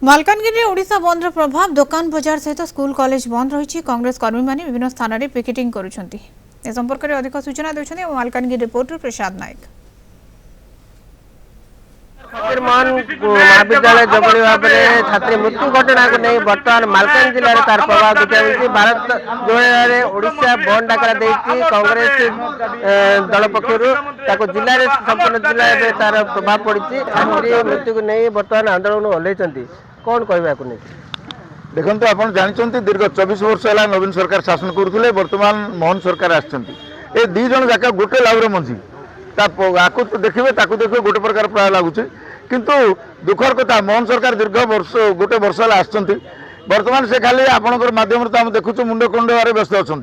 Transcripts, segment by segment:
मालकानगिरी ओडिशा बंद प्रभाव दुकान बजार सहित स्कूल कॉलेज बंद रही। कांग्रेस कर्मी माने विभिन्न स्थान में पिकेटिंग करुछंती। ए संपर्क में अधिक सूचना देउछंती मालकानगिरी रिपोर्टर प्रसाद नायक। फकीरमोहन महाविद्यालय जबरी भाव में छात्री मृत्यु घटना को नहीं बर्तमान मालकानगिरी जिले में तार प्रभाव देखा भारत जोड़े ओडिशा बंद डाकरा देती कांग्रेस दल पक्षर जिले में संपूर्ण जिले में तार प्रभाव पड़ी। छात्री मृत्यु को नहीं बर्तमान आंदोलन ओह्लैंती कौन कहवा नहीं देखो आप जानते दीर्घ 24 वर्ष है नवीन सरकार शासन करुले बर्तमान मोहन सरकार आए दी जन जाक गोटे लाउर मंझी तो देखिए देखिए गोटे प्रकार प्राय लगुच किंतु दुखर कथा मोहन सरकार दीर्घ वर्ष गोटे वर्ष है बर्तमान से खाली आपंकर मध्यम देखु मुंड कंडार व्यस्त अच्छा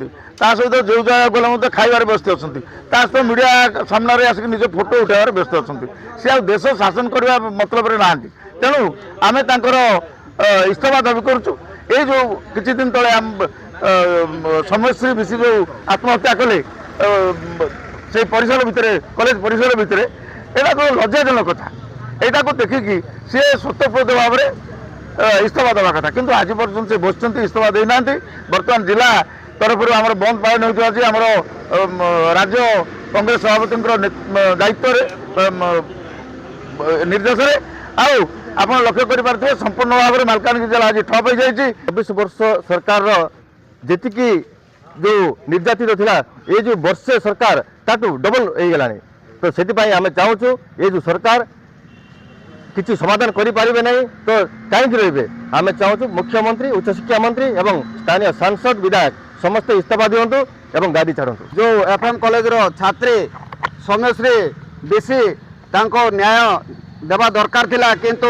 सहित जो जगह गले खाइबार व्यस्त अच्छा सहित मीडिया सामने आसिक निज फोटो उठाइबार व्यस्त अच्छा सी आ देश शासन करने मतलब ना तेणु आम इस्तफा दाबी करुचु ये जो किसी दिन तले समयश्री विषय जो आत्महत्या कले से परिसर भितर कॉलेज परिसर भितर यहाँ तो लज्जाजनक कथा यहाँ को देखिकी सी स्वतःप्रद भाव में इस्तफा देवा कथा किंतु आज पर्यटन से बसुँच इस्तफा देना बर्तमान जिला तरफ आम बंद पालन होम राज्य कांग्रेस सभापति दायित्व निर्देश आप लक्ष्य करें संपूर्ण भाव में मालकानगिरी जिला आज ठप हो जाए। 24 वर्ष सरकार जी जो निर्यातित थिला ये जो वर्षे सरकार ताटू डबल हो गला तो से आम चाहूँ ये जो सरकार किसी समाधान करें ना तो कहीं रे आम चाहूँ मुख्यमंत्री उच्च शिक्षा मंत्री एवं स्थानीय सांसद विधायक समस्त इस्तफा दिंतु एवं गाड़ी छाड़ू। जो एफएम कॉलेज रो छात्री सौम्यश्री बेसी न्याय देवा दरकार थिला किंतु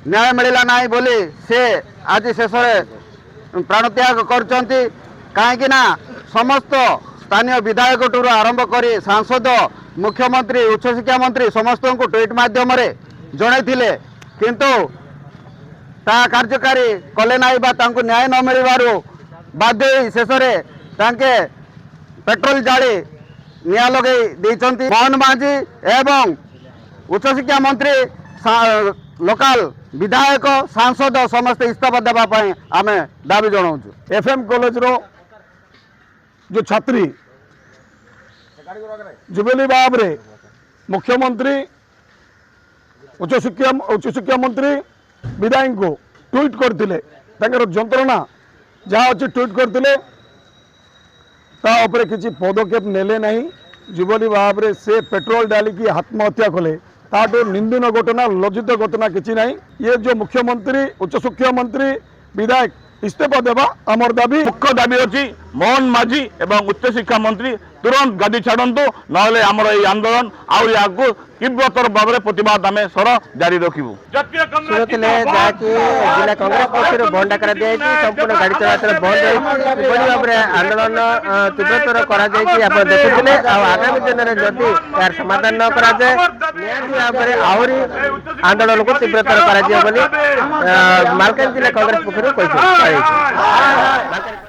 न्याय मिलला नहीं बोली से आज शेष प्राणत्याग करचंती कहीं समस्त स्थानीय विधायक ठूर आरंभ कर सांसद मुख्यमंत्री उच्च शिक्षा मंत्री समस्त को ट्वीट माध्यम जनई किंतु ता कार्यकारी कले ना न्याय न मिलू बाध्य शेष पेट्रोल जाली निया लगे देइचंती। मोहन माझी एवं उच्च शिक्षा मंत्री लोकाल विधायक सांसद समस्त इस्तफा देवाई आम दाबी जनाऊँ। एफएम कॉलेज रो जो छात्री जुबली भाव में मुख्यमंत्री उच्च शिक्षा मंत्री विधायक को ट्वीट करते जंत्रणा जहाँ अच्छी ट्वीट करते किसी पदक्षेप नेले नहीं जुबली भाव में से पेट्रोल डालिकी आत्महत्या कले ताठू निंदन घटना लज्जित घटना किसी ना। ये जो मुख्यमंत्री उच्च शिक्षा मंत्री विधायक इस्तीफा देवा आमर दाबी मुख्य दाबी अच्छी मोहन माझी एवं उच्च शिक्षा मंत्री तुरंत गाड़ी छाड़ू ना आमर ये आंदोलन आगे तीव्रतर भाव में प्रतिवाद आम स्वर जारी रखू। शुणुले जहाँकि जिला कांग्रेस पक्ष बंद डाकरा दी संपूर्ण गाड़ी चलाचल बंद रही भाव में आंदोलन तीव्रतर देखुले आगामी दिन में जदि यार समाधान न कराए भाव में आहरी आंदोलन को तीव्रतर कर मालकानगिरी जिला कांग्रेस पक्ष कही।